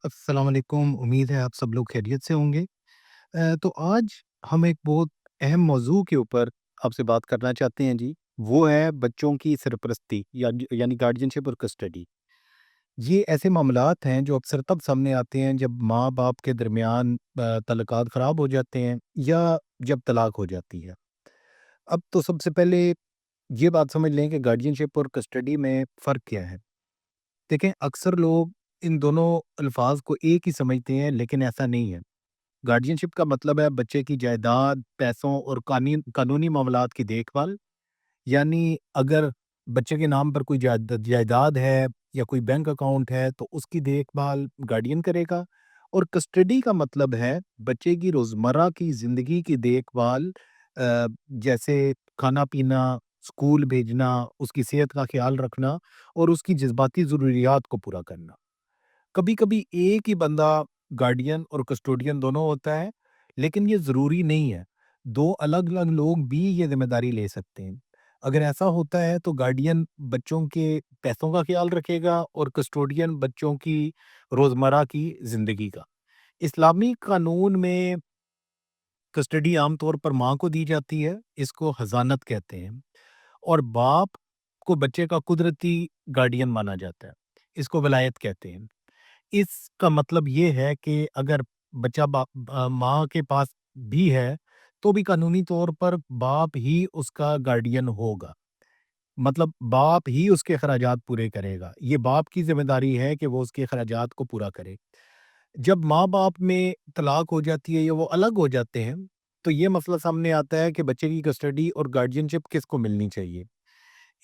अस्सलाम वालेकुम। उम्मीद है आप सब लोग खैरियत से होंगे। तो आज हम एक बहुत अहम मौजू के ऊपर आपसे बात करना चाहते हैं जी। वो है बच्चों की सरपरस्ती यानी गार्डियनशिप और कस्टडी। ये ऐसे मामलात हैं जो अक्सर तब सामने आते हैं जब माँ-बाप के दरमियान ताल्लुकात ख़राब हो जाते हैं या जब तलाक हो जाती है। अब तो सबसे पहले ये बात समझ लें कि गार्डियनशिप और कस्टडी में फ़र्क क्या है? देखें, अक्सर लोग इन दोनों अल्फाज को एक ही समझते हैं, लेकिन ऐसा नहीं है। गार्डियनशिप का मतलब है बच्चे की जायदाद, पैसों और कानूनी मामलात की देखभाल। यानी अगर बच्चे के नाम पर कोई जायदाद है या कोई बैंक अकाउंट है, तो उसकी देखभाल गार्डियन करेगा। और कस्टडी का मतलब है बच्चे की रोज़मर्रा की ज़िंदगी की देखभाल, जैसे खाना-पीना, स्कूल भेजना, उसकी सेहत का ख़्याल रखना और उसकी जज़्बाती ज़रूरियात को पूरा करना। कभी-कभी एक ही बंदा गार्डियन और कस्टोडियन दोनों होता है, लेकिन ये ज़रूरी नहीं है। 2 अलग-अलग लोग भी ये ज़िम्मेदारी ले सकते हैं। अगर ऐसा होता है तो गार्डियन बच्चों के पैसों का ख़्याल रखेगा और कस्टोडियन बच्चों की रोज़मर्रा की ज़िंदगी का। इस्लामी कानून में कस्टडी आम तौर पर माँ को दी जाती है, इसको हज़ानत कहते हैं। और बाप को बच्चे का कुदरती गार्डियन माना जाता है, इसको वलायत कहते हैं। इसका मतलब ये है कि अगर बच्चा माँ के पास भी है, तो भी कानूनी तौर पर बाप ही उसका गार्डियन होगा। मतलब बाप ही उसके खर्चात पूरे करेगा। ये बाप की ज़िम्मेदारी है कि वो उसके खर्चात को पूरा करे। जब माँ-बाप में तलाक हो जाती है या वो अलग हो जाते हैं, तो ये मसला सामने आता है कि बच्चे की कस्टडी और गार्डियनशिप किसको मिलनी चाहिए।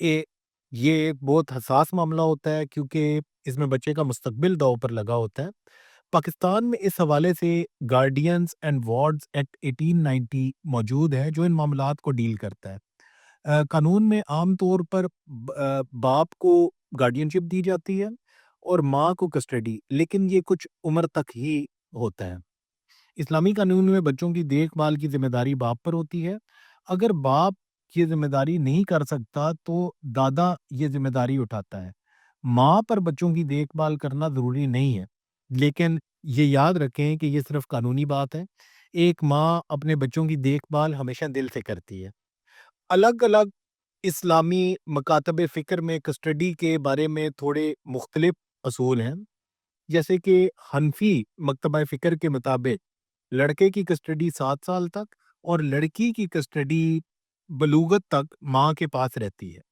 ए ये एक बहुत हसास मामला होता है, क्योंकि इसमें बच्चे का मुस्तकबिल दांव पर लगा होता है। पाकिस्तान में इस हवाले से गार्डियंस एंड वार्ड्स एक्ट 1890 मौजूद है, जो इन मामलात को डील करता है। कानून में आम तौर पर बाप को गार्डियनशिप दी जाती है और माँ को कस्टडी, लेकिन ये कुछ उम्र तक ही होता है। इस्लामी कानून में बच्चों की देखभाल की ज़िम्मेदारी बाप पर होती है। अगर बाप ये ज़िम्मेदारी नहीं कर सकता, तो दादा ये ज़िम्मेदारी उठाता है। माँ पर बच्चों की देखभाल करना ज़रूरी नहीं है, लेकिन ये याद रखें कि ये सिर्फ़ कानूनी बात है। एक माँ अपने बच्चों की देखभाल हमेशा दिल से करती है। अलग-अलग इस्लामी मकातब फ़िक्र में कस्टडी के बारे में थोड़े मुख्तलिफ असूल हैं। जैसे कि हनफी मकतबा फ़िक्र के मुताबिक लड़के की कस्टडी 7 साल तक और लड़की की कस्टडी बलूगत तक माँ के पास रहती है।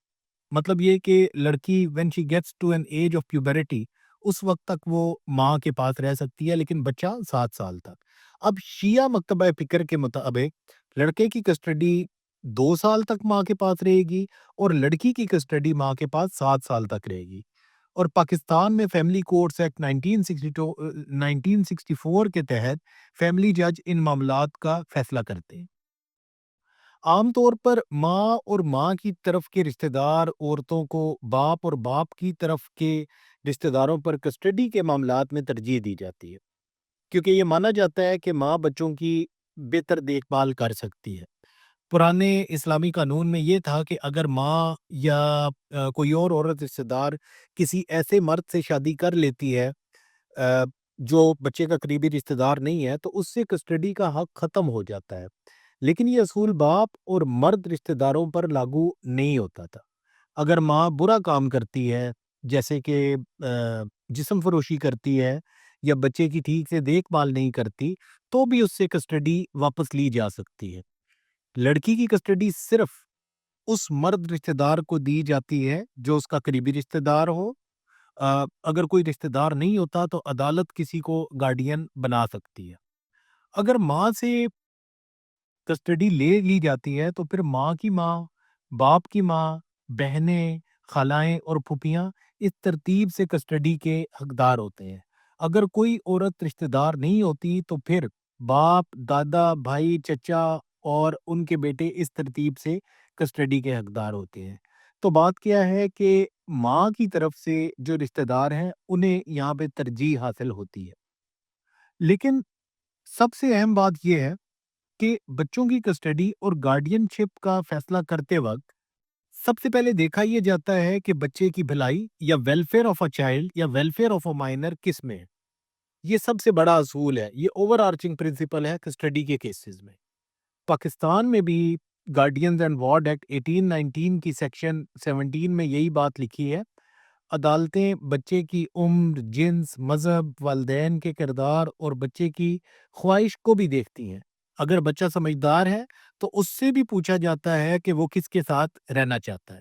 मतलब ये कि लड़की when she gets to an age of puberty, उस वक़्त तक वो माँ के पास रह सकती है, लेकिन बच्चा 7 साल तक। अब शिया मकतबा फ़िक्र के मुताबिक लड़के की कस्टडी 2 साल तक माँ के पास रहेगी और लड़की की कस्टडी माँ के पास 7 साल तक रहेगी। और पाकिस्तान में फैमिली कोर्ट्स एक्ट 1964 के तहत फैमिली जज इन मामलात का फैसला करते हैं। आम तौर पर माँ और माँ की तरफ के रिश्तेदार औरतों को बाप और बाप की तरफ के रिश्तेदारों पर कस्टडी के मामलात में तरजीह दी जाती है, क्योंकि ये माना जाता है कि माँ बच्चों की बेहतर देखभाल कर सकती है। पुराने इस्लामी कानून में ये था कि अगर माँ या कोई और औरत रिश्तेदार किसी ऐसे मर्द से शादी कर लेती है, जो बच्चे का करीबी रिश्तेदार नहीं है, तो उससे कस्टडी का हक ख़त्म हो जाता है। लेकिन ये असूल बाप और मर्द रिश्तेदारों पर लागू नहीं होता था। अगर माँ बुरा काम करती है, जैसे कि जिस्म फ़रोशी करती है या बच्चे की ठीक से देखभाल नहीं करती, तो भी उससे कस्टडी वापस ली जा सकती है। लड़की की कस्टडी सिर्फ़ उस मर्द रिश्तेदार को दी जाती है, जो उसका करीबी रिश्तेदार हो। अगर कोई रिश्तेदार नहीं होता, तो अदालत किसी को गार्डियन बना सकती है। अगर माँ से कस्टडी ले ली जाती है, तो फिर माँ की माँ, बाप की माँ, बहनें, खालाएँ और फूफियाँ इस तरतीब से कस्टडी के हकदार होते हैं। अगर कोई औरत रिश्तेदार नहीं होती, तो फिर बाप, दादा, भाई, चचा और उनके बेटे इस तरतीब से कस्टडी के हकदार होते हैं। तो बात क्या है कि माँ की तरफ से जो रिश्तेदार हैं, उन्हें यहाँ पे तरजीह हासिल होती है। लेकिन सबसे अहम बात ये है कि बच्चों की कस्टडी और गार्डियनशिप का फैसला करते वक्त सबसे पहले देखा यह जाता है कि बच्चे की भलाई या वेलफेयर ऑफ अ चाइल्ड या वेलफेयर ऑफ अ माइनर किस में है। یہ سب سے بڑا اصول ہے، یہ اوور آرچنگ پرنسپل ہے کسٹڈی کے کیسز میں۔ پاکستان میں بھی گارڈینز اینڈ وارڈ ایکٹ 1819 کی سیکشن 17 میں یہی بات لکھی ہے۔ عدالتیں بچے کی عمر، جنس، مذہب، والدین کے کردار اور بچے کی خواہش کو بھی دیکھتی ہیں۔ اگر بچہ سمجھدار ہے تو اس سے بھی پوچھا جاتا ہے کہ وہ کس کے ساتھ رہنا چاہتا ہے۔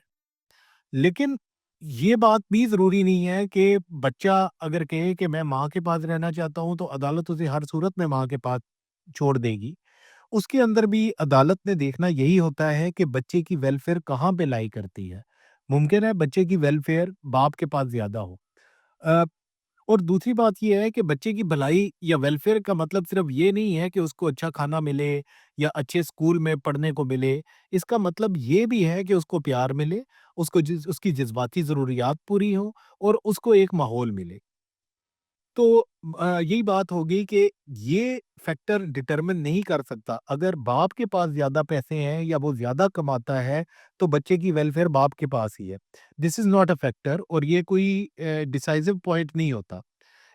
لیکن یہ بات بھی ضروری نہیں ہے کہ بچہ اگر کہے کہ میں ماں کے پاس رہنا چاہتا ہوں تو عدالت اسے ہر صورت میں ماں کے پاس چھوڑ دے گی۔ اس کے اندر بھی عدالت نے دیکھنا یہی ہوتا ہے کہ بچے کی ویلفیئر کہاں پہ لائی کرتی ہے۔ ممکن ہے بچے کی ویلفیئر باپ کے پاس زیادہ ہو۔ آ، اور دوسری بات یہ ہے کہ بچے کی بھلائی یا ویلفیئر کا مطلب صرف یہ نہیں ہے کہ اس کو اچھا کھانا ملے یا اچھے اسکول میں پڑھنے کو ملے۔ اس کا مطلب یہ بھی ہے کہ اس کو پیار ملے، اس کی جذباتی ضروریات پوری ہوں اور اس کو ایک ماحول ملے۔ تو یہی بات ہوگی کہ یہ فیکٹر ڈٹرمن نہیں کر سکتا۔ اگر باپ کے پاس زیادہ پیسے ہیں یا وہ زیادہ کماتا ہے تو بچے کی ویلفیئر باپ کے پاس ہی ہے۔ دس از ناٹ اے فیکٹر، اور یہ کوئی ڈیسائزو پوائنٹ نہیں ہوتا۔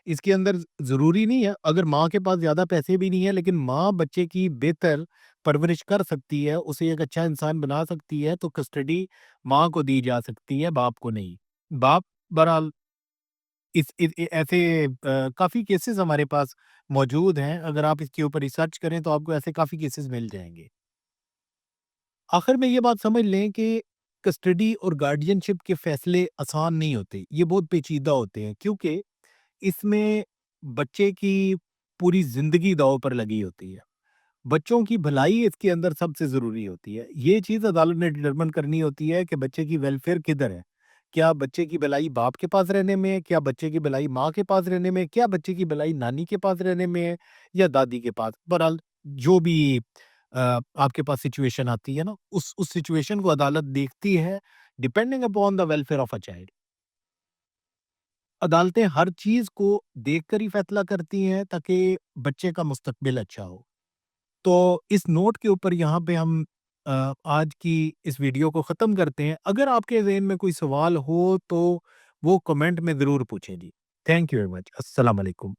اس کے اندر ضروری نہیں ہے اگر ماں کے پاس زیادہ پیسے بھی نہیں ہے لیکن ماں بچے کی بہتر پرورش کر سکتی ہے، اسے ایک اچھا انسان بنا سکتی ہے، تو کسٹڈی ماں کو دی جا سکتی ہے، باپ کو نہیں۔ باپ بہرحال ایسے کافی کیسز ہمارے پاس موجود ہیں۔ اگر آپ اس کے اوپر ریسرچ کریں تو آپ کو ایسے کافی کیسز مل جائیں گے۔ آخر میں یہ بات سمجھ لیں کہ کسٹڈی اور گارڈین شپ کے فیصلے آسان نہیں ہوتے، یہ بہت پیچیدہ ہوتے ہیں، کیونکہ اس میں بچے کی پوری زندگی داؤ پر لگی ہوتی ہے۔ بچوں کی بھلائی اس کے اندر سب سے ضروری ہوتی ہے۔ یہ چیز عدالت نے ڈٹرمن کرنی ہوتی ہے کہ بچے کی ویلفیئر کدھر ہے۔ کیا بچے کی بھلائی باپ کے پاس رہنے میں ہے؟ کیا بچے کی بھلائی ماں کے پاس رہنے میں ہے؟ کیا بچے کی بھلائی نانی کے پاس رہنے میں ہے یا دادی کے پاس؟ بہرحال جو بھی آپ کے پاس سچویشن آتی ہے نا، اس سچویشن کو عدالت دیکھتی ہے depending upon the welfare of a child. عدالتیں ہر چیز کو دیکھ کر ہی فیصلہ کرتی ہیں تاکہ بچے کا مستقبل اچھا ہو۔ تو اس نوٹ کے اوپر یہاں پہ ہم آج کی اس ویڈیو کو ختم کرتے ہیں۔ اگر آپ کے ذہن میں کوئی سوال ہو تو وہ کمنٹ میں ضرور پوچھیں جی۔ Thank you very much. السلام علیکم۔